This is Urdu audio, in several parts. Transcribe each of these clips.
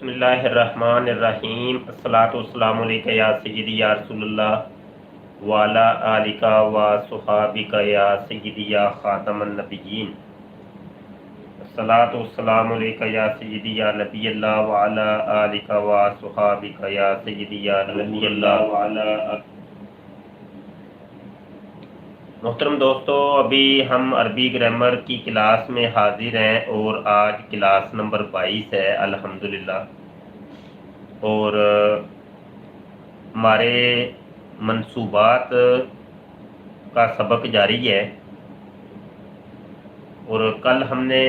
بسم اللہ الرحمن الرحیم الصلاۃ والسلام علیک یا سیدی یا رسول اللہ وعلی آلک و صحابک یا سیدی یا خاتم النبیین الصلاۃ والسلام علیک یا سیدی یا نبی اللہ وعلی آلک و صحابک یا سیدی یا نبی اللہ وعلی محترم دوستو، ابھی ہم عربی گرامر کی کلاس میں حاضر ہیں اور آج کلاس نمبر 22 ہے الحمدللہ، اور ہمارے منصوبات کا سبق جاری ہے۔ اور کل ہم نے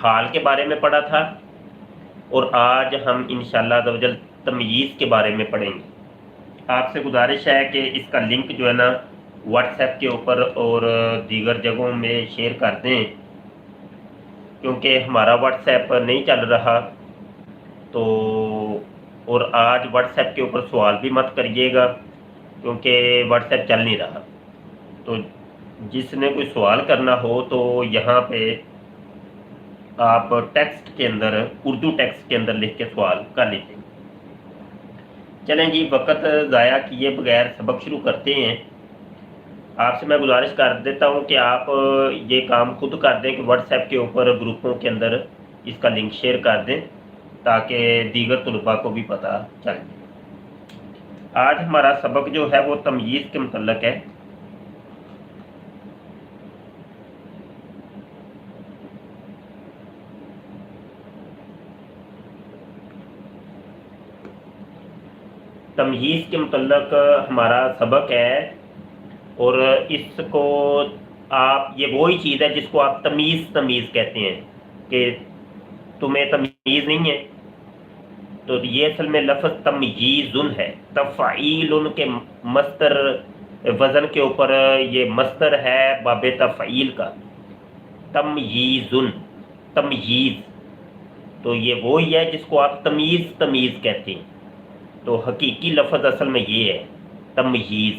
حال کے بارے میں پڑھا تھا اور آج ہم انشاءاللہ عز و جل تمییز کے بارے میں پڑھیں گے۔ آپ سے گزارش ہے کہ اس کا لنک جو ہے نا واٹس ایپ کے اوپر اور دیگر جگہوں میں شیئر کر دیں، کیونکہ ہمارا واٹس ایپ نہیں چل رہا تو، اور آج واٹس ایپ کے اوپر سوال بھی مت کریے گا کیونکہ واٹس ایپ چل نہیں رہا۔ تو جس نے کوئی سوال کرنا ہو تو یہاں پہ آپ ٹیکسٹ کے اندر، اردو ٹیکسٹ کے اندر لکھ کے سوال کر لیجیے۔ چلیں جی، وقت ضائع کیے بغیر سبق شروع کرتے ہیں۔ آپ سے میں گزارش کر دیتا ہوں کہ آپ یہ کام خود کر دیں کہ واٹس ایپ کے اوپر گروپوں کے اندر اس کا لنک شیئر کر دیں تاکہ دیگر طلباء کو بھی پتہ چل جائے۔ آج ہمارا سبق جو ہے وہ تمییز کے متعلق ہے۔ تمییز کے متعلق ہمارا سبق ہے، اور اس کو آپ، یہ وہی چیز ہے جس کو آپ تمیز کہتے ہیں کہ تمہیں تمیز نہیں ہے، تو یہ اصل میں لفظ تمییزن ہے، تفعیل کے مصدر وزن کے اوپر یہ مصدر ہے باب تفعیل کا، تمییزن، تمییز، تو یہ وہی ہے جس کو آپ تمیز کہتے ہیں۔ تو حقیقی لفظ اصل میں یہ ہے تمییز۔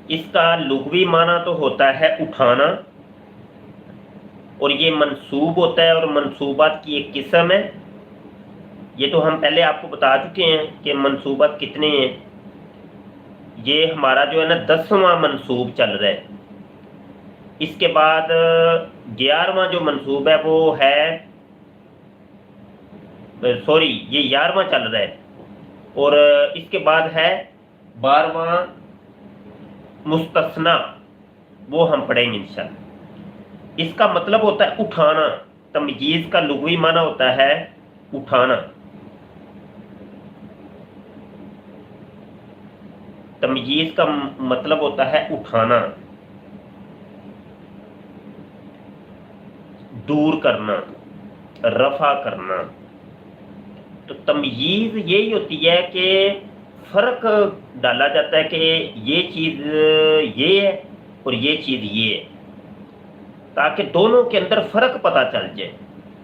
اس کا لغوی معنی تو ہوتا ہے اٹھانا، اور یہ منصوب ہوتا ہے، اور منصوبات کی ایک قسم ہے۔ یہ تو ہم پہلے آپ کو بتا چکے ہیں کہ منصوبات کتنے ہیں۔ یہ ہمارا جو ہے نا 10واں منصوب چل رہا ہے۔ اس کے بعد 11واں جو منصوب ہے وہ ہے، سوری، یہ 11واں چل رہا ہے، اور اس کے بعد ہے 12واں مستثنی، وہ ہم پڑھیں گے انشاءاللہ۔ اس کا مطلب ہوتا ہے اٹھانا۔ تمییز کا لغوی معنی ہوتا ہے اٹھانا۔ تمییز کا مطلب ہوتا ہے اٹھانا، دور کرنا، رفع کرنا۔ تو تمییز یہی ہوتی ہے کہ فرق ڈالا جاتا ہے کہ یہ چیز یہ ہے اور یہ چیز یہ ہے، تاکہ دونوں کے اندر فرق پتہ چل جائے۔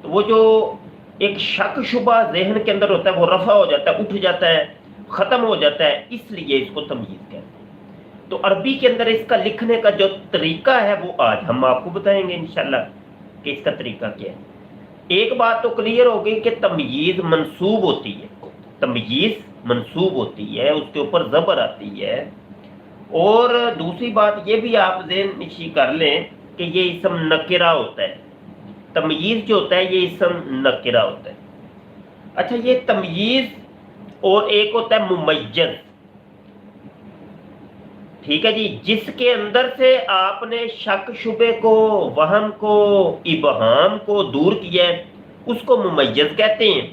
تو وہ جو ایک شک شبہ ذہن کے اندر ہوتا ہے وہ رفع ہو جاتا ہے، اٹھ جاتا ہے، ختم ہو جاتا ہے، اس لیے اس کو تمییز کہتے ہیں۔ تو عربی کے اندر اس کا لکھنے کا جو طریقہ ہے وہ آج ہم آپ کو بتائیں گے انشاءاللہ کہ اس کا طریقہ کیا ہے۔ ایک بات تو کلیئر ہو گئی کہ تمییز منصوب ہوتی ہے، تمییز منصوب ہوتی ہے، اس کے اوپر زبر آتی ہے۔ اور دوسری بات یہ بھی آپ ذہن نشی کر لیں کہ یہ اسم نکرہ ہوتا ہے۔ تمییز جو ہوتا ہے یہ اسم نکرہ ہوتا ہے۔ اچھا، یہ تمییز اور ایک ہوتا ہے ممیز، ٹھیک ہے جی، جس کے اندر سے آپ نے شک شبے کو، وہم کو، ابہام کو دور کیا ہے، اس کو ممیز کہتے ہیں،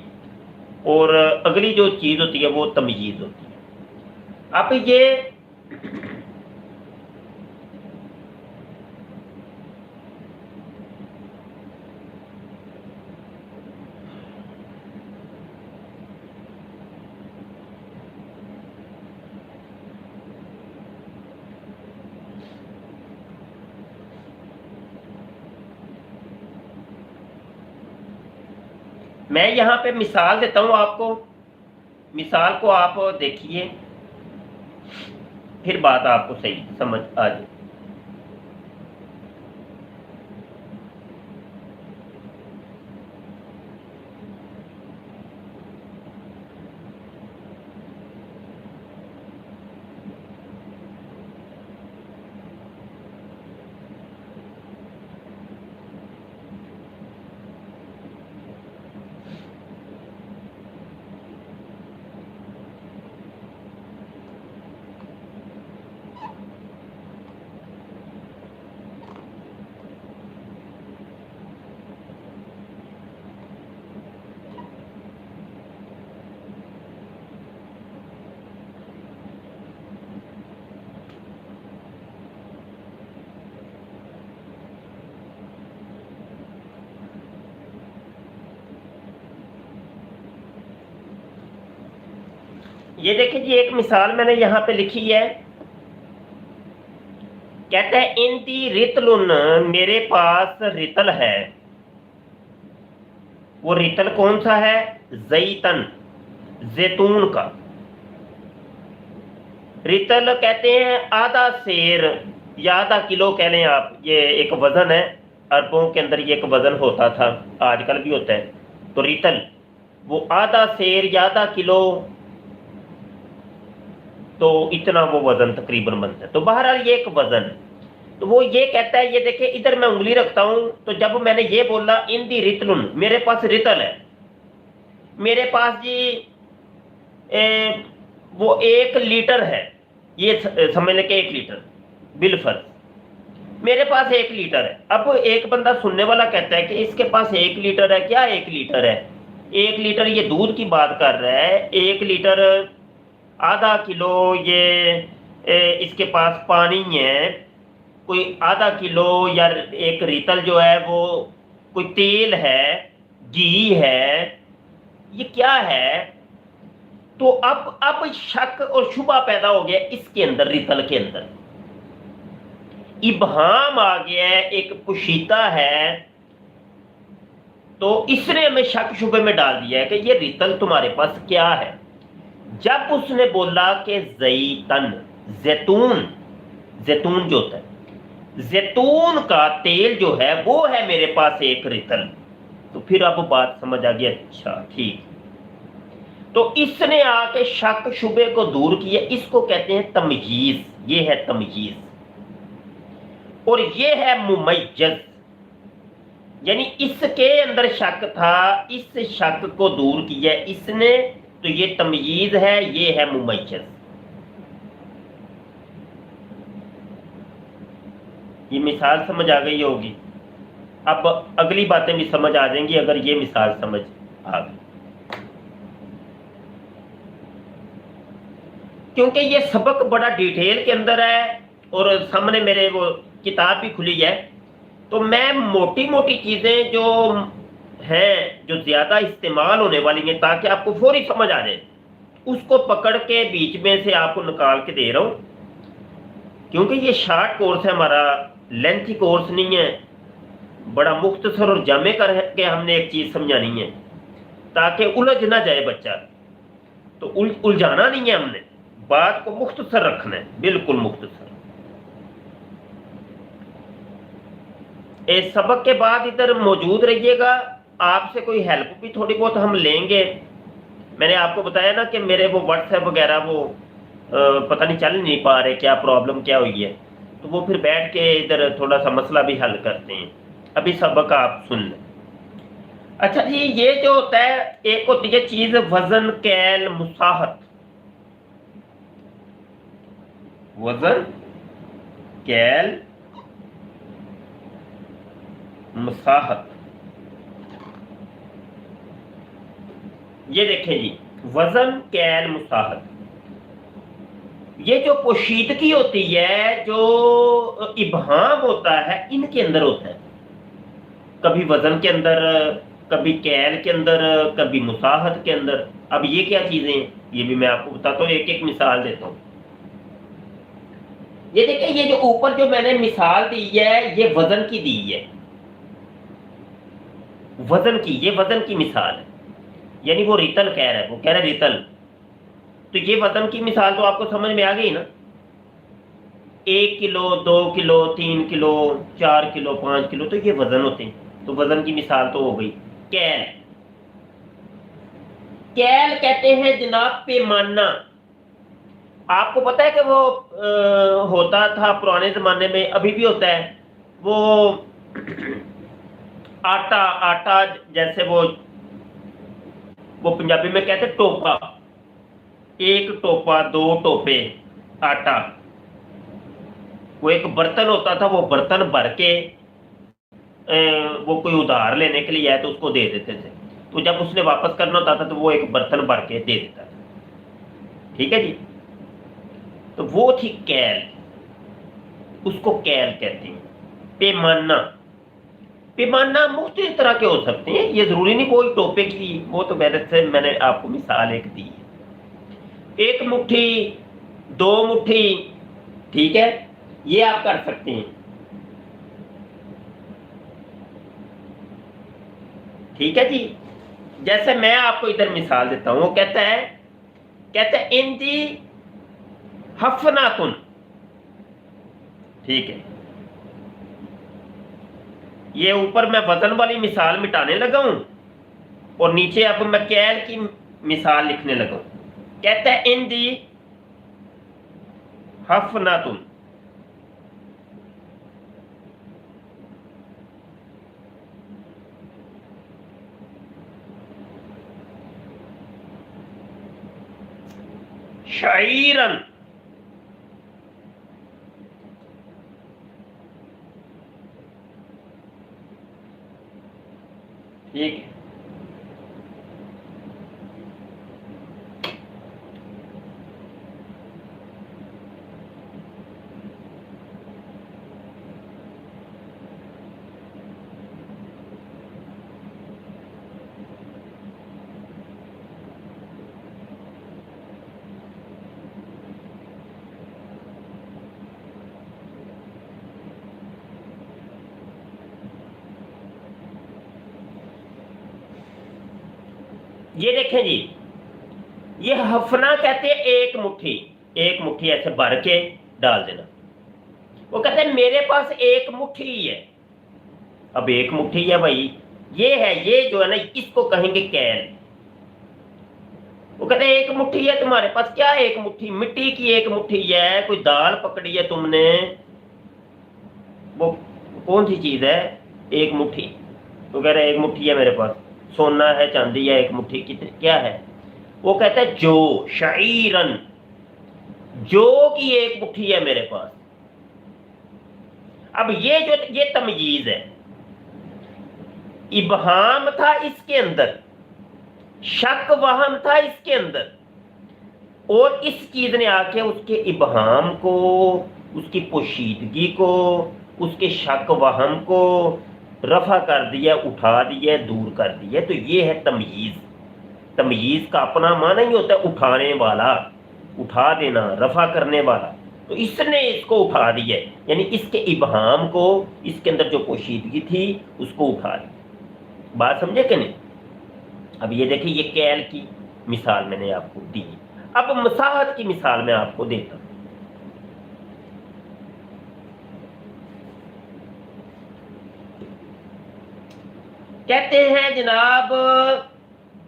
اور اگلی جو چیز ہوتی ہے وہ تمییز ہوتی ہے۔ اب یہ میں یہاں پہ مثال دیتا ہوں آپ کو، مثال کو آپ دیکھیے، پھر بات آپ کو صحیح سمجھ آ جائے۔ یہ دیکھیں جی ایک مثال میں نے یہاں پہ لکھی ہے، کہتا ہے اندی رتل، میرے پاس رتل ہے۔ وہ رتل کون سا ہے؟ زیتن، زیتون کا۔ رتل کہتے ہیں آدھا سیر یا آدھا کلو کہہ لیں آپ، یہ ایک وزن ہے، عربوں کے اندر یہ ایک وزن ہوتا تھا، آج کل بھی ہوتا ہے۔ تو رتل وہ آدھا سیر یا آدھا کلو، تو اتنا وہ وزن تقریباً بنتا ہے۔ تو بہرحال یہ ایک وزن ہے۔ تو وہ یہ کہتا ہے، یہ دیکھیں ادھر میں انگلی رکھتا ہوں، تو جب میں نے یہ بولا اندی رتل، میرے پاس رتل ہے، میرے پاس جی وہ 1 لیٹر ہے، یہ سمجھ لیں کہ 1 لیٹر بالفرض میرے پاس 1 لیٹر ہے۔ اب ایک بندہ سننے والا کہتا ہے کہ اس کے پاس 1 لیٹر ہے، کیا 1 لیٹر ہے؟ 1 لیٹر یہ دودھ کی بات کر رہا ہے، 1 لیٹر آدھا کلو یہ اس کے پاس پانی ہے، کوئی آدھا کلو یا ایک ریتل جو ہے وہ کوئی تیل ہے، گھی ہے، یہ کیا ہے؟ تو اب شک اور شبہ پیدا ہو گیا اس کے اندر، ریتل کے اندر ابہام آ گیا ہے، ایک پوشیدہ ہے۔ تو اس نے ہمیں شک شبے میں ڈال دیا ہے کہ یہ ریتل تمہارے پاس کیا ہے۔ جب اس نے بولا کہ زیتن، زیتون، زیتون جو ہوتا ہے، زیتون کا تیل جو ہے وہ ہے میرے پاس 1 ریتل، تو پھر اب بات سمجھ آ گئی، اچھا ٹھیک۔ تو اس نے آ کے شک شبے کو دور کیا، اس کو کہتے ہیں تمییز، یہ ہے تمییز۔ اور یہ ہے ممیز، یعنی اس کے اندر شک تھا، اس شک کو دور کیا اس نے، تو یہ تمییز ہے، یہ ہے ممیز۔ یہ مثال سمجھ آ گئی ہوگی، اب اگلی باتیں بھی سمجھ آ جائیں گی اگر یہ مثال سمجھ آ گئی، کیونکہ یہ سبق بڑا ڈیٹیل کے اندر ہے اور سامنے میرے وہ کتاب بھی کھلی ہے، تو میں موٹی موٹی چیزیں جو ہیں جو زیادہ استعمال ہونے والی ہیں تاکہ آپ کو فوری سمجھ آ جائے، اس کو پکڑ کے بیچ میں سے آپ کو نکال کے دے رہا ہوں، کیونکہ یہ شارٹ کورس ہے ہمارا، لینتھی کورس نہیں ہے، بڑا مختصر اور جامع کر کے ہم نے ایک چیز سمجھانی ہے تاکہ الجھ نہ جائے بچہ، تو الجھانا نہیں ہے، ہم نے بات کو مختصر رکھنا ہے، بالکل مختصر۔ اس سبق کے بعد ادھر موجود رہیے گا، آپ سے کوئی ہیلپ بھی تھوڑی بہت ہم لیں گے۔ میں نے آپ کو بتایا نا کہ میرے وہ واٹس ایپ وغیرہ وہ پتہ نہیں چل نہیں پا رہے، کیا پرابلم کیا ہوئی ہے، تو وہ پھر بیٹھ کے ادھر تھوڑا سا مسئلہ بھی حل کرتے ہیں۔ ابھی سبق آپ سن لیں۔ اچھا جی، یہ جو ہوتا ہے، ایک ہوتی ہے چیز وزن، کیل، مساحت۔ وزن، کیل، مساحت، یہ دیکھیں جی، وزن، کیل، مساحت، یہ جو پوشیدگی ہوتی ہے، جو ابہام ہوتا ہے، ان کے اندر ہوتا ہے، کبھی وزن کے اندر، کبھی کیل کے اندر، کبھی مساحت کے اندر۔ اب یہ کیا چیزیں ہیں یہ بھی میں آپ کو بتاتا ہوں، ایک ایک مثال دیتا ہوں۔ یہ دیکھیں، یہ جو اوپر جو میں نے مثال دی ہے یہ وزن کی دی ہے، وزن کی، یہ وزن کی مثال ہے، یعنی وہ ریتل کہہ رہا ہے، وہ کہہ رہا ہے ریتل، تو یہ وزن کی مثال تو آپ کو سمجھ میں آ گئی نا، 1 کلو، 2 کلو، 3 کلو، 4 کلو، 5 کلو، تو یہ وزن ہوتے ہیں، تو وزن کی مثال تو ہو گئی۔ کیل، کیل کہتے ہیں جناب پیمانہ۔ آپ کو پتہ ہے کہ وہ ہوتا تھا پرانے زمانے میں، ابھی بھی ہوتا ہے، وہ آٹا جیسے وہ پنجابی میں کہتے ٹوپا، 1 ٹوپا، 2 ٹوپے آٹا، وہ ایک برتن ہوتا تھا، وہ برتن بھر کے وہ کوئی ادھار لینے کے لیے آئے تو اس کو دے دیتے تھے، تو جب اس نے واپس کرنا ہوتا تھا تو وہ ایک برتن بھر کے دے دیتا تھا، ٹھیک ہے جی۔ تو وہ تھی کیل، اس کو کیل کہتے ہیں۔ پیمانہ، پیمانہ مختلف طرح کے ہو سکتے ہیں، یہ ضروری نہیں کوئی ٹوپے کی، وہ تو میں نے آپ کو مثال ایک دی ہے۔ ایک مٹھی، دو مٹھی، ٹھیک ہے، یہ آپ کر سکتے ہیں، ٹھیک ہے جی۔ جیسے میں آپ کو ادھر مثال دیتا ہوں، وہ کہتا ہے ان دی حفناتن، ٹھیک ہے، یہ اوپر میں وزن والی مثال مٹانے لگا ہوں اور نیچے اب میں کیل کی مثال لکھنے لگا ہوں۔ کہتا ہے ان دی حفناتن، شعیرن، ٹھیک ہے، یہ دیکھیں جی، یہ ہفنا کہتے ہیں ایک مٹھی ایسے بھر کے ڈال دینا۔ وہ کہتے ہیں میرے پاس ایک مٹھی ہی ہے، اب ایک مٹھی ہے بھائی، یہ ہے، یہ جو ہے نا اس کو کہیں گے کیل۔ وہ کہتے ہیں ایک مٹھی ہے تمہارے پاس، کیا ایک مٹھی؟ مٹی کی ایک مٹھی ہے، کوئی دال پکڑی ہے تم نے، وہ کون سی چیز ہے؟ ایک مٹھی۔ تو کہہ رہے ایک مٹھی ہے میرے پاس، سونا ہے، چاندی ہے، ایک مٹھی کتنی کیا ہے؟ وہ کہتا ہے جو، شعیرن، جو کی ایک مٹھی ہے میرے پاس۔ اب یہ تمییز ہے، ابہام تھا اس کے اندر، شک وہم تھا اس کے اندر، اور اس چیز نے آ کے اس کے ابہام کو، اس کی پوشیدگی کو، اس کے شک وہم کو رفع کر دیا، اٹھا دیا، دور کر دیا۔ تو یہ ہے تمییز۔ تمییز کا اپنا معنی ہی ہوتا ہے اٹھانے والا، اٹھا دینا، رفع کرنے والا۔ تو اس نے اس کو اٹھا دیا، یعنی اس کے ابہام کو، اس کے اندر جو پوشیدگی تھی اس کو اٹھا دیا۔ بات سمجھے کہ نہیں؟ اب یہ دیکھیں، یہ کیل کی مثال میں نے آپ کو دی۔ اب مساحت کی مثال میں آپ کو دیتا ہوں۔ کہتے ہیں جناب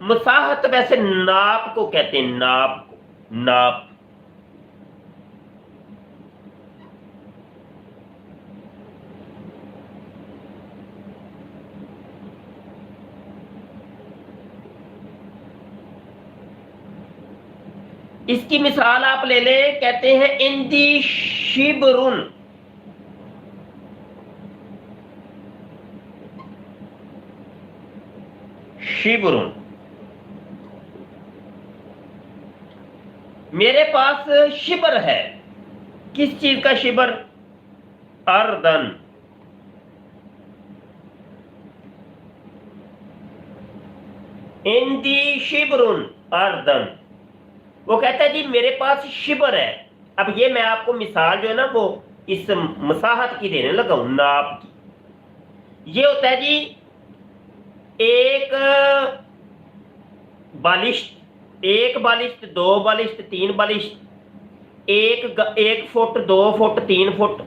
مساحت ویسے ناپ کو کہتے ہیں، ناپ کو، ناپ۔ اس کی مثال آپ لے لیں، کہتے ہیں اندی شبرن، شبرن، میرے پاس شبر ہے۔ کس چیز کا شبر؟ اردن، اندی شبرن اردن۔ وہ کہتا ہے جی میرے پاس شبر ہے۔ اب یہ میں آپ کو مثال جو ہے نا وہ اس مساحت کی دینے لگا ہوں، ناپ کی۔ یہ ہوتا ہے جی ایک بالشت، ایک بالشت، دو بالشت، تین بالشت، ایک فٹ، دو فٹ، تین فٹ،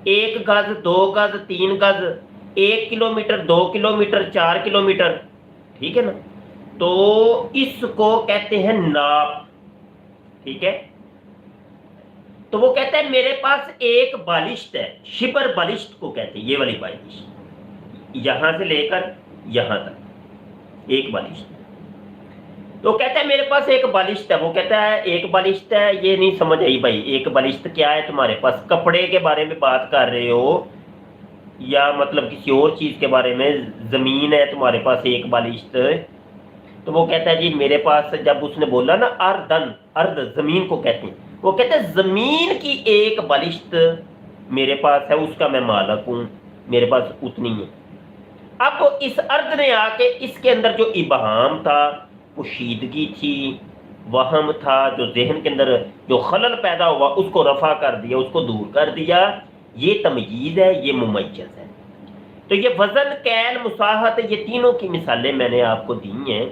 ایک گز، دو گز، تین گز، 1 کلومیٹر، 2 کلومیٹر، 4 کلومیٹر، ٹھیک ہے نا؟ تو اس کو کہتے ہیں ناپ، ٹھیک ہے؟ تو وہ کہتا ہے میرے پاس ایک بالشت ہے، شبر بالشت کو کہتے ہیں، یہ والی بالشت، یہاں سے لے کر یہاں تک ایک بالشت۔ تو کہتا ہے میرے پاس ایک بالشت ہے۔ وہ کہتا ہے ایک بالشت ہے، یہ نہیں سمجھ آئی بھائی، ایک بالشت کیا ہے تمہارے پاس؟ کپڑے کے بارے میں بات کر رہے ہو یا مطلب کسی اور چیز کے بارے میں؟ زمین ہے تمہارے پاس ایک بالشت؟ تو وہ کہتا ہے جی میرے پاس، جب اس نے بولا نا اردن، ارد زمین کو کہتے ہیں، وہ کہتا ہے زمین کی ایک بالشت میرے پاس ہے، اس کا میں مالک ہوں، میرے پاس اتنی ہے۔ اب اس ارد نے آ کے اس کے اندر جو ابہام تھا، پوشیدگی تھی، وہم تھا جو ذہن کے اندر جو خلل پیدا ہوا اس کو رفع کر دیا، اس کو دور کر دیا، یہ تمییز ہے، یہ ممیز ہے۔ تو یہ وزن، کیل، مساحت، یہ تینوں کی مثالیں میں نے آپ کو دی ہیں۔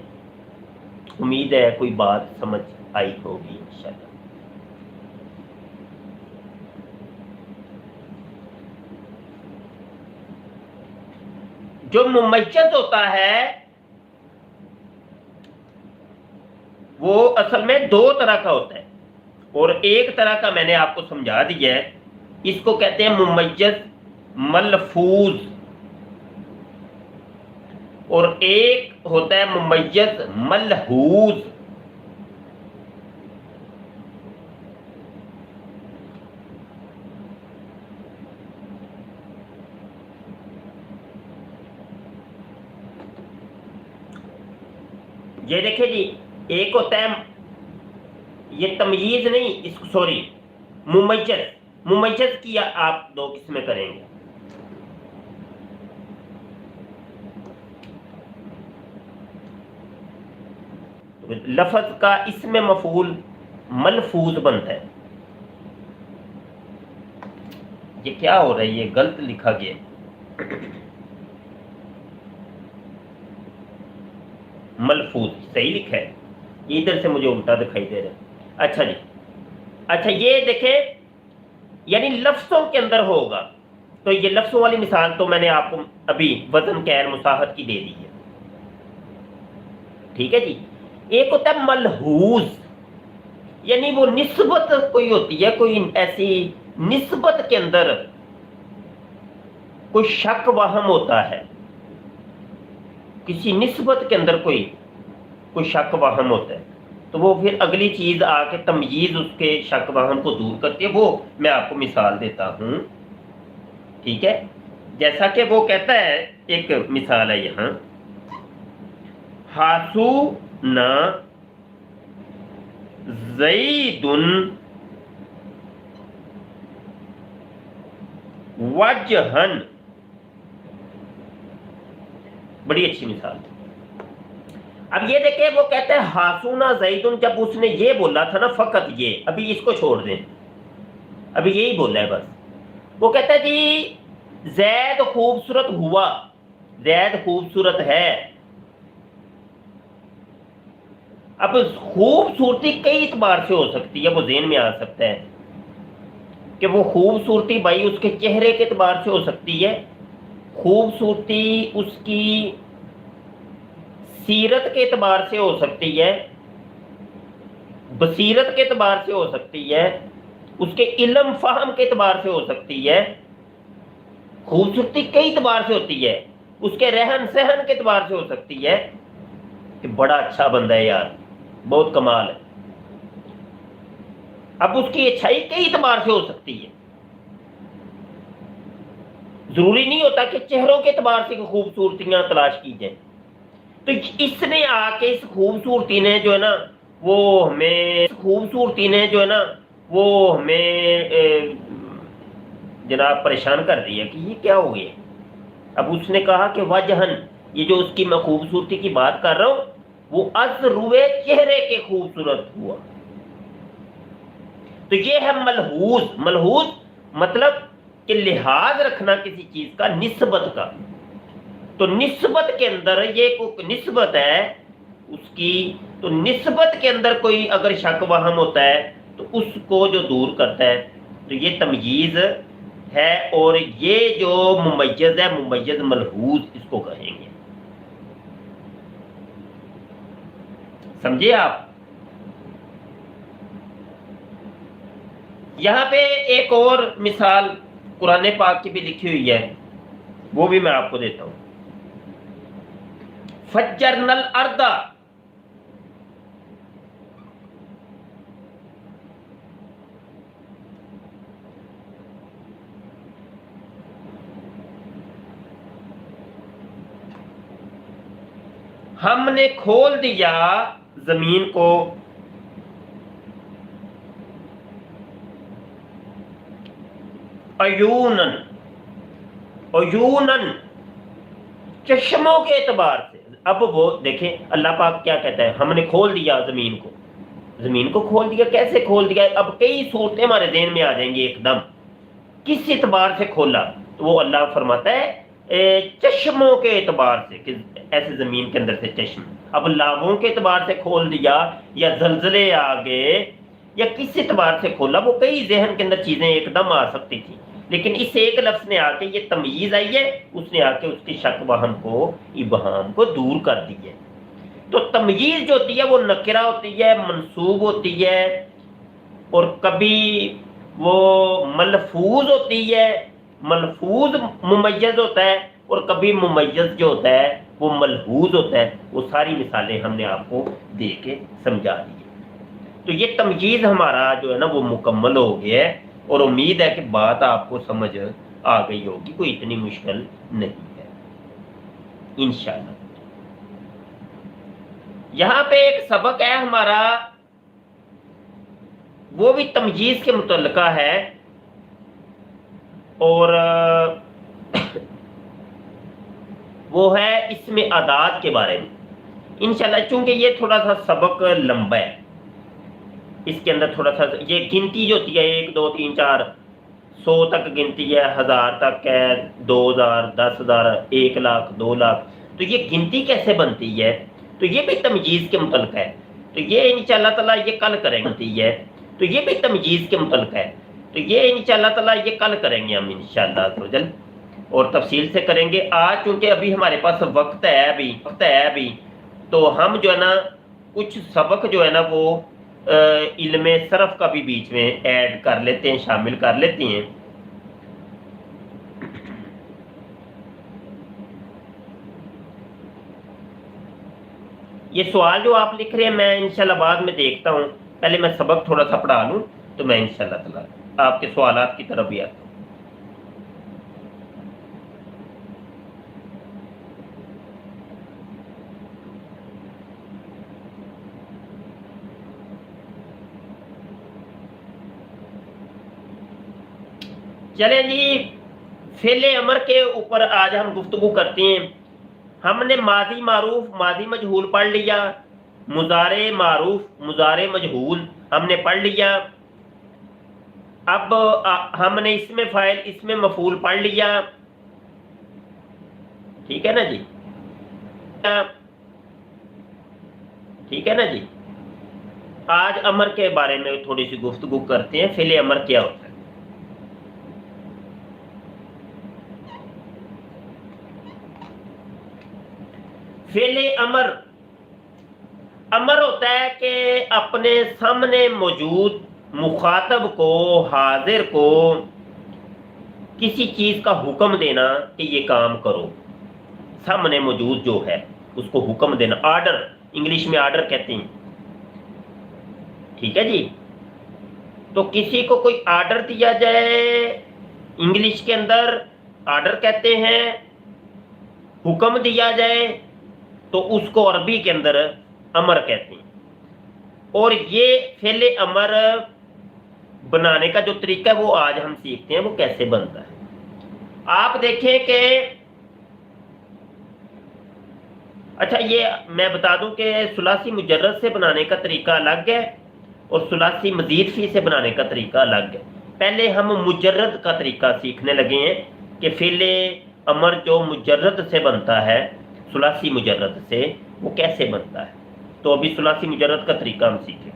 امید ہے کوئی بات سمجھ آئی ہوگی انشاءاللہ۔ جو ممیز ہوتا ہے وہ اصل میں دو طرح کا ہوتا ہے، اور ایک طرح کا میں نے آپ کو سمجھا دیا ہے، اس کو کہتے ہیں ممیز ملفوظ، اور ایک ہوتا ہے ممیز ملحوظ۔ یہ دیکھیں جی، ایک ہوتا ہے یہ تمییز نہیں، اس سوری ممیز، ممیز کی آپ دو قسمیں کریں گے۔ لفظ کا اسم مفعول ملفوظ بنتا ہے۔ یہ کیا ہو رہا ہے؟ یہ غلط لکھا گیا، ملفوظ صحیح لکھا ہے، ادھر سے مجھے الٹا دکھائی دے رہا ہے۔ اچھا جی، اچھا یہ دیکھیں، یعنی لفظوں کے اندر ہوگا، تو یہ لفظوں والی مثال تو میں نے آپ کو ابھی وزن، کیل، مساحت کی دے دی ہے، ٹھیک ہے جی۔ ایک ہوتا ہے ملحوظ، یعنی وہ نسبت کوئی ہوتی ہے، کوئی ایسی نسبت کے اندر کوئی شک وہم ہوتا ہے، کسی نسبت کے اندر کوئی شک وہم ہوتا ہے، تو وہ پھر اگلی چیز آ کے تمییز اس کے شک وہم کو دور کرتی ہے۔ وہ میں آپ کو مثال دیتا ہوں، ٹھیک ہے۔ جیسا کہ وہ کہتا ہے، ایک مثال ہے یہاں، ہاسو نہ زید وجہن، بڑی اچھی مثال۔ اب یہ دیکھیں، وہ کہتے ہیں ہاسونا زیدن، جب اس نے یہ بولا تھا نا، فقط یہ، ابھی اس کو چھوڑ دیں، ابھی یہی بولا ہے بس۔ وہ کہتا ہے جی زید خوبصورت ہوا، زید خوبصورت ہے۔ اب خوبصورتی کئی اعتبار سے ہو سکتی ہے، وہ ذہن میں آ سکتا ہے کہ وہ خوبصورتی بھائی اس کے چہرے کے اعتبار سے ہو سکتی ہے، خوبصورتی اس کی سیرت کے اعتبار سے ہو سکتی ہے، بصیرت کے اعتبار سے ہو سکتی ہے، اس کے علم فہم کے اعتبار سے ہو سکتی ہے۔ خوبصورتی کئی اعتبار سے ہوتی ہے، اس کے رہن سہن کے اعتبار سے ہو سکتی ہے کہ بڑا اچھا بندہ ہے یار، بہت کمال ہے۔ اب اس کی اچھائی کئی اعتبار سے ہو سکتی ہے، ضروری نہیں ہوتا کہ چہروں کے اعتبار سے خوبصورتیاں تلاش کی جائیں۔ تو اس نے آ کے اس خوبصورتی نے جو ہے نا وہ ہمیں جناب پریشان کر رہی ہے کہ یہ کیا ہو گیا۔ اب اس نے کہا کہ وجہن، یہ جو اس کی میں خوبصورتی کی بات کر رہا ہوں، وہ از روئے چہرے کے خوبصورت ہوا۔ تو یہ ہے ملحوظ۔ ملحوظ مطلب کہ لحاظ رکھنا کسی چیز کا، نسبت کا۔ تو نسبت کے اندر یہ کوئی نسبت ہے اس کی، تو نسبت کے اندر کوئی اگر شک وہم ہوتا ہے تو اس کو جو دور کرتا ہے، تو یہ تمییز ہے، اور یہ جو ممیز ہے، ممیز ملحوظ اس کو کہیں گے۔ سمجھے آپ؟ یہاں پہ ایک اور مثال قرآن پاک کی بھی لکھی ہوئی ہے، وہ بھی میں آپ کو دیتا ہوں۔ فجرنا الارض، ہم نے کھول دیا زمین کو، عیونن، عیونن چشموں کے اعتبار سے۔ اب وہ دیکھیں اللہ پاک کیا کہتا ہے، ہم نے کھول دیا زمین کو، زمین کو کھول دیا، کیسے کھول دیا؟ اب کئی صورتیں ہمارے ذہن میں آ جائیں گی ایک دم، کس اعتبار سے کھولا؟ تو وہ اللہ فرماتا ہے چشموں کے اعتبار سے، کہ ایسے زمین کے اندر سے چشم، اب لاغوں کے اعتبار سے کھول دیا یا زلزلے آ گئے یا کس اعتبار سے کھولا؟ وہ کئی ذہن کے اندر چیزیں ایک دم آ سکتی تھی، لیکن اس ایک لفظ نے آ کے یہ تمییز آئی ہے، اس نے آ کے اس کی شک وہم کو، ابہام کو دور کر دی ہے۔ تو تمییز جو ہوتی ہے وہ نکرہ ہوتی ہے، منصوب ہوتی ہے، اور کبھی وہ ملفوظ ہوتی ہے، ملفوظ ممیز ہوتا ہے، اور کبھی ممیز جو ہوتا ہے وہ ملحوظ ہوتا ہے۔ وہ ساری مثالیں ہم نے آپ کو دے کے سمجھا دی ہے۔ تو یہ تمییز ہمارا جو ہے نا وہ مکمل ہو گیا ہے، اور امید ہے کہ بات آپ کو سمجھ آ گئی ہوگی، کوئی اتنی مشکل نہیں ہے انشاءاللہ۔ یہاں پہ ایک سبق ہے ہمارا، وہ بھی تمییز کے متعلقہ ہے، اور وہ ہے اسم اعداد کے بارے میں انشاءاللہ۔ چونکہ یہ تھوڑا سا سبق لمبا ہے، اس کے اندر تھوڑا سا یہ گنتی جو ہوتی ہے 1 2 3 4 100 تک گنتی ہے، 1000 تک ہے، 2000 10,000 1 لاکھ 2 لاکھ، تو یہ گنتی کیسے بنتی ہے؟ تو یہ بھی تمییز کے متعلق ہے، تو یہ انشاءاللہ تعالیٰ یہ کل کریں گے، تو یہ بھی تمییز کے متعلق ہے، تو یہ انشاءاللہ تعالیٰ یہ کل کریں گے ہم انشاءاللہ عزوجل، اور تفصیل سے کریں گے۔ آج چونکہ ابھی ہمارے پاس وقت ہے ابھی تو ہم جو ہے نا کچھ سبق جو ہے نا وہ علم صرف کا بھی بیچ میں ایڈ کر لیتے ہیں، شامل کر لیتے ہیں۔ یہ سوال جو آپ لکھ رہے ہیں میں انشاءاللہ بعد میں دیکھتا ہوں، پہلے میں سبق تھوڑا سا پڑھا لوں تو میں انشاءاللہ تعالیٰ آپ کے سوالات کی طرف بھی آتا ہوں۔ چلیں جی، فعل امر کے اوپر آج ہم گفتگو کرتے ہیں۔ ہم نے ماضی معروف ماضی مجہول پڑھ لیا، مضارع معروف مضارع مجہول ہم نے پڑھ لیا، اب ہم نے اسم فاعل اسم مفعول پڑھ لیا، ٹھیک ہے نا جی؟ ٹھیک ہے نا جی؟ آج امر کے بارے میں تھوڑی سی گفتگو کرتے ہیں، فعل امر کیا ہوتا ہے۔ فعل امر ہوتا ہے کہ اپنے سامنے موجود مخاطب کو، حاضر کو کسی چیز کا حکم دینا کہ یہ کام کرو، سامنے موجود جو ہے اس کو حکم دینا، آرڈر، انگلش میں آرڈر کہتے ہیں، ٹھیک ہے جی؟ تو کسی کو کوئی آرڈر دیا جائے، انگلش کے اندر آرڈر کہتے ہیں، حکم دیا جائے تو اس کو عربی کے اندر امر کہتے ہیں۔ اور یہ فعل امر بنانے کا جو طریقہ ہے وہ آج ہم سیکھتے ہیں، وہ کیسے بنتا ہے۔ آپ دیکھیں کہ اچھا یہ میں بتا دوں کہ ثلاثی مجرد سے بنانے کا طریقہ الگ ہے اور ثلاثی مزید فی سے بنانے کا طریقہ الگ ہے۔ پہلے ہم مجرد کا طریقہ سیکھنے لگے ہیں کہ فعل امر جو مجرد سے بنتا ہے، ثلاثی مجرد سے، وہ کیسے بنتا ہے۔ تو ابھی ثلاثی مجرد کا طریقہ ہم سیکھیں،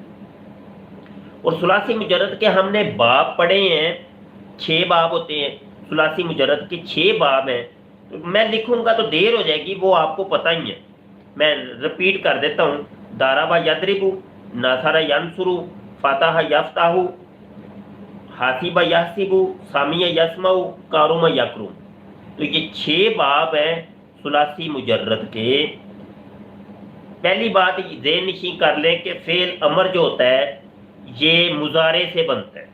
اور ثلاثی مجرد کے ہم نے باب پڑھے ہیں، 6 باب ہوتے ہیں ثلاثی مجرد کے، 6 باب ہیں۔ تو میں لکھوں گا تو دیر ہو جائے گی، وہ آپ کو پتہ ہی ہے، میں رپیٹ کر دیتا ہوں۔ ضرب یضرب، نصر ینصر، فتح یفتح، حاسب یحسب، سمع یسمع، کرم یکرم۔ تو یہ 6 باب ہیں ثلاثی مجرد کے۔ پہلی بات ذہن نشین کر لیں کہ فعل امر جو ہوتا ہے یہ مضارع سے بنتا ہے،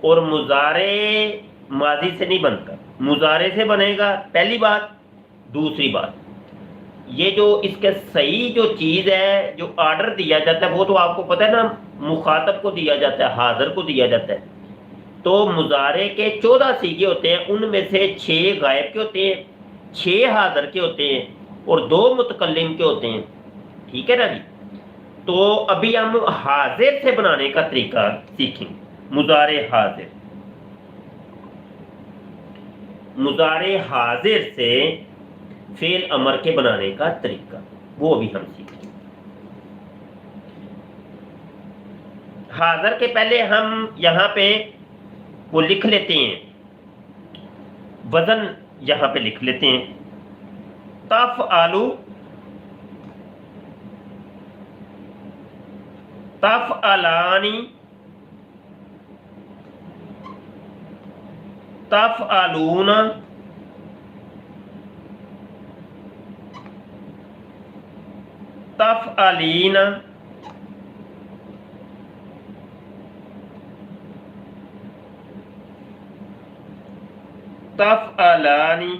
اور مضارع ماضی سے نہیں بنتا، مضارع سے بنے گا، پہلی بات۔ دوسری بات یہ جو اس کے صحیح جو چیز ہے، جو آرڈر دیا جاتا ہے، وہ تو آپ کو پتہ ہے نا، مخاطب کو دیا جاتا ہے، حاضر کو دیا جاتا ہے۔ تو مضارع کے 14 صیغے ہوتے ہیں، ان میں سے 6 غائب کے ہوتے ہیں، 6 حاضر کے ہوتے ہیں، اور 2 متکلم کے ہوتے ہیں، ٹھیک ہے نا جی۔ تو ابھی ہم حاضر سے بنانے کا طریقہ سیکھیں گے، مضارع حاضر، مضارع حاضر سے فعل امر کے بنانے کا طریقہ، وہ ابھی ہم سیکھیں گے۔ حاضر کے پہلے ہم یہاں پہ وہ لکھ لیتے ہیں، وزن یہاں پہ لکھ لیتے ہیں، تفعلو، تفعلانی، تفعلون، تفعلین، تفعلانی،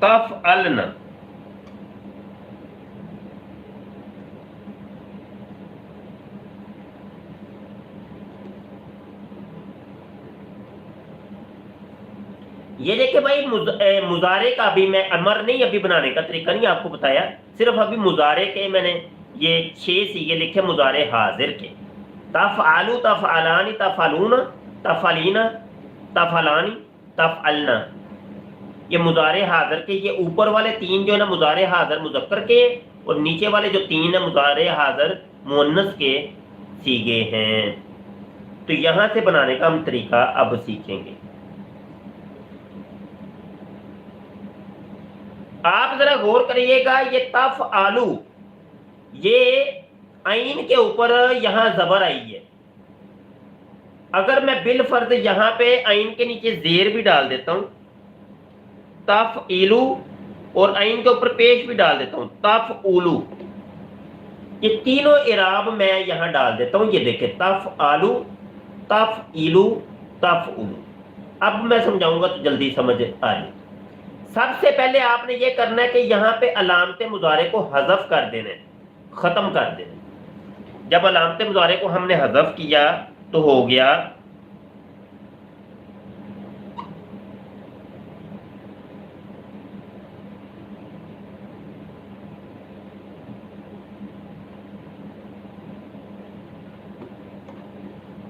تفعلن۔ یہ دیکھیں بھائی، مضارع کا ابھی میں امر نہیں، ابھی بنانے کا طریقہ نہیں آپ کو بتایا، صرف ابھی مضارع کے میں نے یہ 6 سیغے لکھے مضارع حاضر کے، تفعلو، تفعلانی، تفعلون، تفعلین، تفعلانی، تفعلنا، یہ مضارع حاضر کے، یہ اوپر والے 3 جو ہے نا مضارع حاضر مذکر کے، اور نیچے والے جو 3 ہیں مضارع حاضر مؤنث کے سیغے ہیں۔ تو یہاں سے بنانے کا ہم طریقہ اب سیکھیں گے۔ آپ ذرا غور کریے گا، یہ تفعلو، یہ عین کے اوپر یہاں زبر آئی ہے، اگر میں بالفرض یہاں پہ عین کے نیچے زیر بھی ڈال دیتا ہوں، تفعیلو، اور عین کے اوپر پیش بھی ڈال دیتا ہوں، تفعولو، یہ تینوں اعراب میں یہاں ڈال دیتا ہوں، یہ دیکھیں، تفعلو، تفعیلو، تفعولو۔ اب میں سمجھاؤں گا تو جلدی سمجھ آ جائے۔ سب سے پہلے آپ نے یہ کرنا ہے کہ یہاں پہ علامت مضارع کو حذف کر دینا ہے، ختم کر دینا ہے۔ جب علامت مضارع کو ہم نے حذف کیا تو ہو گیا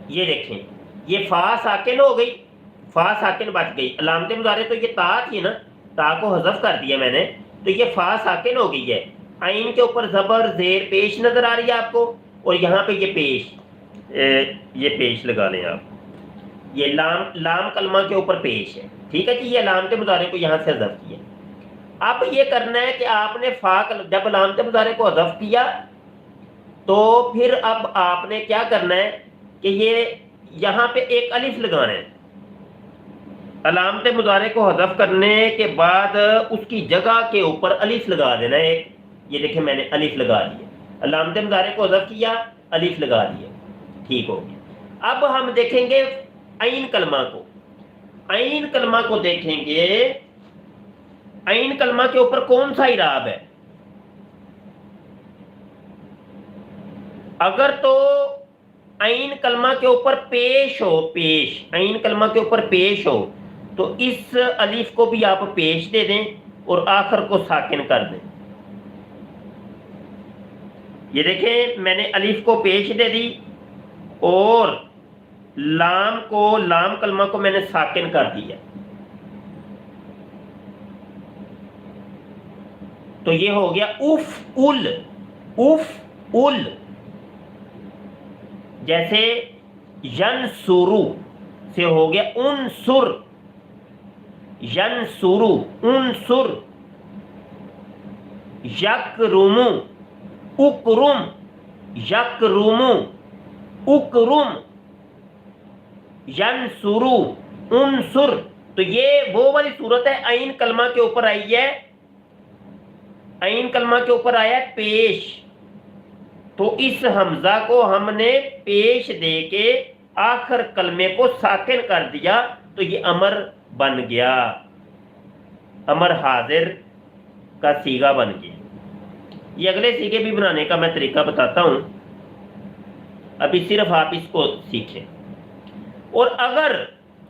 یہ دیکھیں، یہ فا ساکن ہو گئی، فا ساکن بچ گئی، علامت مضارع تو یہ تا تھی نا، تا کو حذف کر دیا میں نے، تو یہ فا ساکن ہو گئی ہے، عین کے اوپر زبر زیر پیش نظر آ رہی ہے آپ کو، اور یہاں پہ یہ پیش، یہ پیش لگا لیں آپ، یہ لام کلمہ کے اوپر پیش ہے، ٹھیک ہے جی، یہ علامت مضارع کو یہاں سے حذف کیا۔ اب یہ کرنا ہے کہ آپ نے جب علامت مضارع کو حذف کیا تو پھر اب آپ نے کیا کرنا ہے کہ یہ یہاں پہ ایک الف لگانا ہے، علامت مضارع کو حذف کرنے کے بعد اس کی جگہ کے اوپر الف لگا دینا ہے ایک، یہ دیکھیں میں نے الف لگا دیا، علامت مضارع کو حذف کیا، الف لگا دیا، ٹھیک ہو گیا۔ اب ہم دیکھیں گے عین کلمہ کو، عین کلمہ کو دیکھیں گے، عین کلمہ کے اوپر کون سا اعراب ہے؟ اگر تو عین کلمہ کے اوپر پیش ہو، پیش، عین کلمہ کے اوپر پیش ہو تو اس الف کو بھی آپ پیش دے دیں اور آخر کو ساکن کر دیں۔ یہ دیکھیں میں نے الف کو پیش دے دی اور لام کلمہ کو میں نے ساکن کر دیا، تو یہ ہو گیا اف ال، اف ال، جیسے ینسرو سے ہو گیا انصر، ینسرو، انصر، یکرم، اکرم، یکرم، اکرم، ینسرو، انصر، تو یہ وہ والی صورت ہے عین کلمہ کے اوپر آئی ہے، عین کلمہ کے اوپر آیا ہے پیش، تو اس حمزہ کو ہم نے پیش دے کے آخر کلمے کو ساکن کر دیا، تو یہ امر بن گیا، امر حاضر کا صیغہ بن گیا۔ یہ اگلے صیغے بھی بنانے کا میں طریقہ بتاتا ہوں، ابھی صرف آپ اس کو سیکھیں۔ اور اگر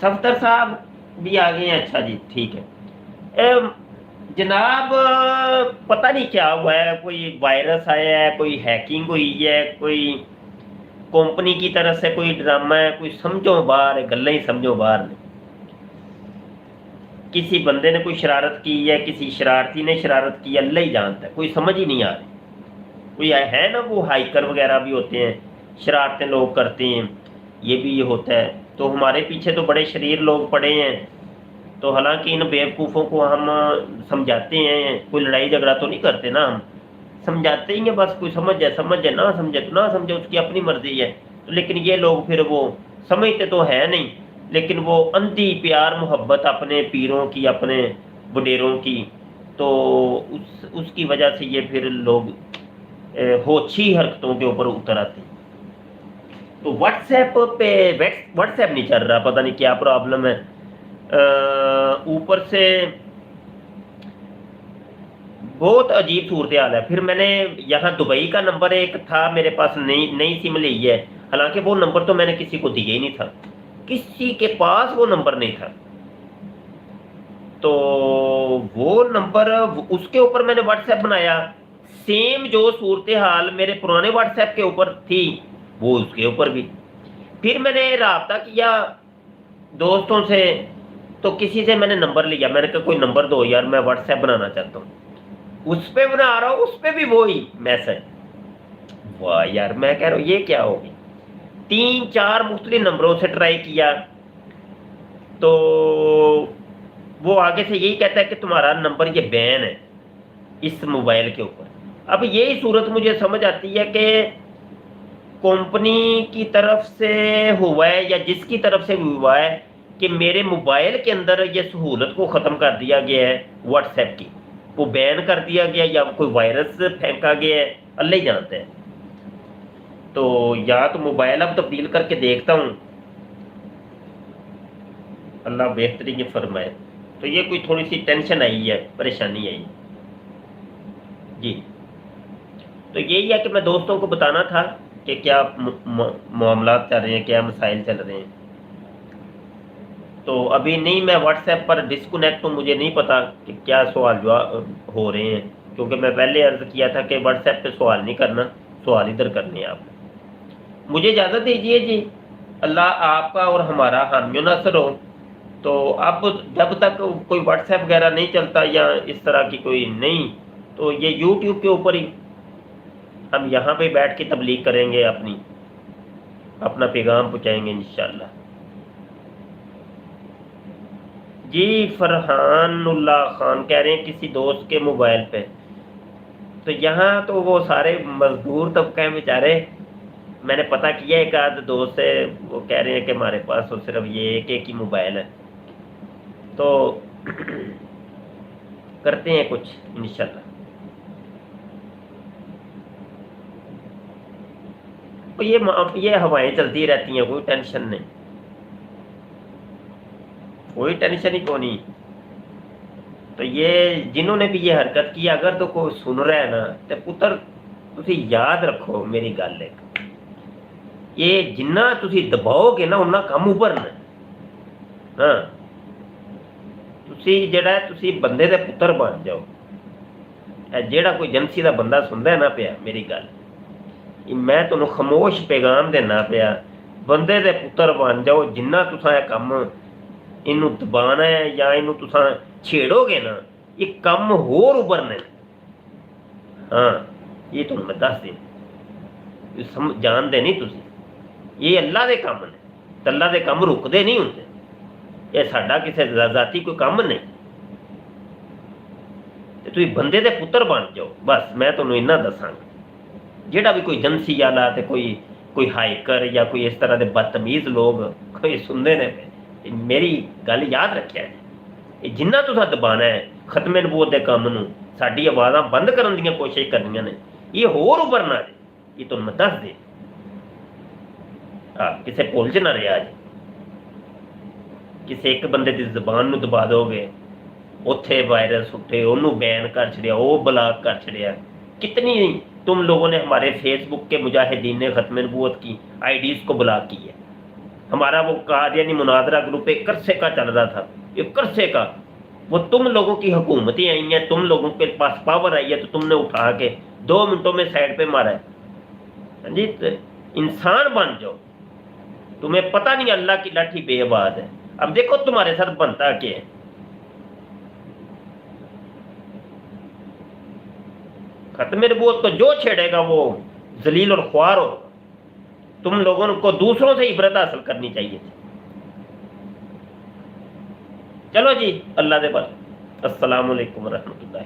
صفدر صاحب بھی آ گئے ہیں، اچھا جی ٹھیک ہے۔ جناب پتہ نہیں کیا ہوا ہے، کوئی وائرس آیا ہے، کوئی ہیکنگ ہوئی ہے، کوئی کمپنی کی طرف سے کوئی ڈرامہ ہے، کوئی سمجھو باہر ہے، گلیں ہی سمجھو باہر نہیں۔ کسی بندے نے کوئی شرارت کی ہے، کسی شرارتی نے شرارت کی ہے، اللہ ہی جانتا ہے، کوئی سمجھ ہی نہیں آ رہی۔ کوئی ہے نا وہ ہائیکر وغیرہ بھی ہوتے ہیں، شرارتیں لوگ کرتے ہیں، یہ بھی یہ ہوتا ہے۔ تو ہمارے پیچھے تو بڑے شریر لوگ پڑے ہیں، تو حالانکہ ان بیوقوفوں کو ہم سمجھاتے ہیں، کوئی لڑائی جھگڑا تو نہیں کرتے نا، ہم سمجھاتے ہی ہیں بس، کوئی سمجھ جائے سمجھ جائے، نہ سمجھے تو نہ سمجھے، اس کی اپنی مرضی ہے۔ لیکن یہ لوگ پھر وہ سمجھتے تو ہے نہیں، لیکن وہ اندھی پیار محبت اپنے پیروں کی، اپنے وڈیروں کی، تو اس کی وجہ سے یہ پھر لوگ ہوچھی حرکتوں کے اوپر اتر آتے ہیں۔ تو واٹس ایپ پہ واٹس ایپ نہیں چل رہا، پتہ نہیں کیا پرابلم ہے۔ اوپر سے بہت عجیب صورتحال ہے۔ پھر میں نے یہاں دبئی کا نمبر ایک تھا میرے پاس، نئی سم لی ہے، حالانکہ وہ نمبر تو میں نے کسی کو دیا ہی نہیں تھا، کسی کے پاس وہ نمبر نہیں تھا۔ تو وہ نمبر اس کے اوپر میں نے واٹس ایپ بنایا، سیم جو صورتحال میرے پرانے واٹس ایپ کے اوپر تھی وہ اس کے اوپر بھی۔ پھر میں نے رابطہ کیا دوستوں سے، تو کسی سے میں نے نمبر لیا، میں نے کہا کوئی نمبر دو یار، میں واٹس ایپ بنانا چاہتا ہوں۔ اس پہ بنا رہا ہوں، اس پہ بھی وہی میسج۔ واہ یار، میں کہہ رہا ہوں یہ کیا ہوگی۔ 3-4 مختلف نمبروں سے ٹرائی کیا، تو وہ آگے سے یہی کہتا ہے کہ تمہارا نمبر یہ بین ہے اس موبائل کے اوپر۔ اب یہی صورت مجھے سمجھ آتی ہے کہ کمپنی کی طرف سے ہوا ہے یا جس کی طرف سے ہوا ہے کہ میرے موبائل کے اندر یہ سہولت کو ختم کر دیا گیا ہے، واٹس ایپ کی وہ بین کر دیا گیا، یا کوئی وائرس پھینکا گیا ہے، اللہ ہی جانتا ہے۔ تو یا تو موبائل اب تبدیل کر کے دیکھتا ہوں، اللہ بہتری کی فرمائے۔ تو یہ کوئی تھوڑی سی ٹینشن آئی ہے، پریشانی آئی جی۔ تو یہی ہے کہ میں دوستوں کو بتانا تھا کہ کیا معاملات چل رہے ہیں، کیا مسائل چل رہے ہیں۔ تو ابھی نہیں، میں واٹس ایپ پر ڈسکنیکٹ ہوں، مجھے نہیں پتا کہ کیا سوال جواب ہو رہے ہیں، کیونکہ میں پہلے عرض کیا تھا کہ واٹس ایپ پہ سوال نہیں کرنا، سوال ادھر کرنے ہیں آپ۔ مجھے اجازت دیجیے جی، اللہ آپ کا اور ہمارا حامی و ناصر ہو۔ تو اب جب تک کوئی واٹس ایپ وغیرہ نہیں چلتا یا اس طرح کی کوئی نہیں، تو یہ یوٹیوب کے اوپر ہی ہم یہاں پہ بیٹھ کے تبلیغ کریں گے، اپنا پیغام پہنچائیں گے انشاءاللہ۔ جی فرحان اللہ خان کہہ رہے ہیں کسی دوست کے موبائل پہ، تو یہاں تو وہ سارے مزدور طبقہ ہیں بیچارے، میں نے پتہ کیا ایک آدھ دوست سے، وہ کہہ رہے ہیں کہ ہمارے پاس تو صرف یہ ایک ہی موبائل ہے، تو کرتے ہیں کچھ انشاءاللہ۔ یہ ہوائیں چلتی رہتی ہیں، کوئی ٹینشن نہیں، کوئی ٹینشن ہی کو نہیں۔ تو یہ جنہوں نے بھی یہ حرکت کی، اگر تو کوئی سن رہا ہے نا تو پتر تسی یاد رکھو میری گل ایک، یہ جنہ تسی دباؤ گے نا انہاں کم ابھرنا۔ ہاں تسی جڑا ہے تسی بندے دے پتر بن جاؤ۔ جیڑا کوئی ایجنسی دا بندہ سندا ہے نا پیا میری گل، میں تمہیں خاموش پیغام دینا پیا، بندے دے پتر بن جاؤ۔ جنہ تساں یہ کم اینو دبانا ہے یا اینو تساں چھیڑو گے نا، یہ کم ہور ابھرنے۔ ہاں یہ تمہیں میں دس دیں، جان دے نہیں تسی، یہ اللہ دے کام نے، تو اللہ دے کام رکدے نہیں ہوندے، یہ ساڈا کسی ذاتی کوئی کام نہیں۔ تسی بندے دے پتر بن جاؤ، بس میں تمہیں اتنا دساں گا۔ جیڑا بھی کوئی ایجنسی والا تے کوئی ہائیکر یا کوئی اس طرح دے بدتمیز لوگ کوئی سنتے نے، میری گل یاد رکھیا ہے، جنہ تساں دبانا ہے ختم نبوت دے کام نو، ساڈی آوازاں بند کرن دیاں کوشش کرنیاں نے، یہ ہور ابھرنا ہے، یہ تمہیں میں دس دے، کسے بھول چ نہ رہا جی۔ کسے ایک بندے دی زبان نو دبا دو گے، اوتھے وائرس اٹھے، انہوں بین کر چھڑیا، وہ بلاک کر چھڑیا۔ کتنی تم لوگوں نے ہمارے فیس بک کے مجاہدین نے ختم نبوت کی آئی ڈیز کو بلاک کی ہے، ہمارا وہ قادیانی مناظرہ گروپ ایک عرصے کا چل رہا تھا، ایک عرصے کا، وہ تم لوگوں کی حکومتیں آئی ہیں، تم لوگوں کے پاس پاور آئی ہے تو تم نے اٹھا کے 2 منٹوں میں سائڈ پہ مارا ہے۔ جی انسان بن جاؤ، تمہیں پتہ نہیں اللہ کی لاٹھی بے آباد ہے۔ اب دیکھو تمہارے ساتھ بنتا کیا ہے۔ ختم نبوت کو جو چھیڑے گا وہ ذلیل اور خوار ہو۔ تم لوگوں کو دوسروں سے عبرت حاصل کرنی چاہیے تھی۔ چلو جی، اللہ دے بس، السلام علیکم ورحمۃ اللہ۔